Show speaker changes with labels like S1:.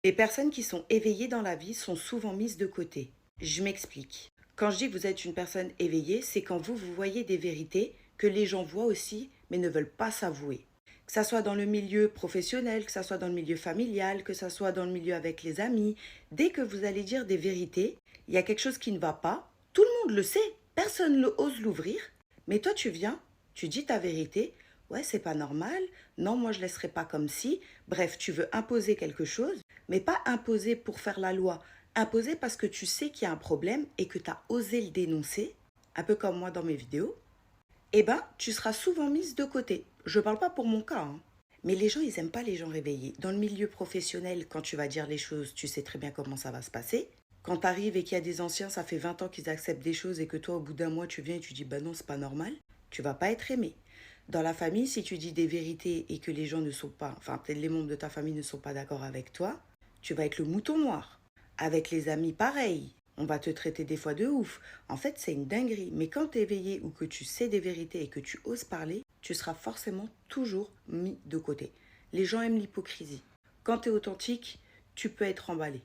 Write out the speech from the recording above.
S1: Les personnes qui sont éveillées dans la vie sont souvent mises de côté. Je m'explique. Quand je dis que vous êtes une personne éveillée, c'est quand vous voyez des vérités que les gens voient aussi, mais ne veulent pas s'avouer. Que ça soit dans le milieu professionnel, que ça soit dans le milieu familial, que ça soit dans le milieu avec les amis, dès que vous allez dire des vérités, il y a quelque chose qui ne va pas. Tout le monde le sait, personne ne ose l'ouvrir. Mais toi, tu viens, tu dis ta vérité. Ouais, c'est pas normal. Non, moi, je laisserai pas comme si. Bref, tu veux imposer quelque chose, mais pas imposer pour faire la loi. Imposer parce que tu sais qu'il y a un problème et que tu as osé le dénoncer, un peu comme moi dans mes vidéos. Eh ben, tu seras souvent mise de côté. Je parle pas pour mon cas, hein. Mais les gens, ils aiment pas les gens réveillés. Dans le milieu professionnel, quand tu vas dire les choses, tu sais très bien comment ça va se passer. Quand tu arrives et qu'il y a des anciens, ça fait 20 ans qu'ils acceptent des choses et que toi, au bout d'un mois, tu viens et tu dis bah non, c'est pas normal, tu vas pas être aimé. Dans la famille, si tu dis des vérités et que les gens ne sont pas, enfin peut-être les membres de ta famille ne sont pas d'accord avec toi, tu vas être le mouton noir. Avec les amis, pareil. On va te traiter des fois de ouf. En fait, c'est une dinguerie. Mais quand tu es éveillé ou que tu sais des vérités et que tu oses parler, tu seras forcément toujours mis de côté. Les gens aiment l'hypocrisie. Quand tu es authentique, tu peux être emballé.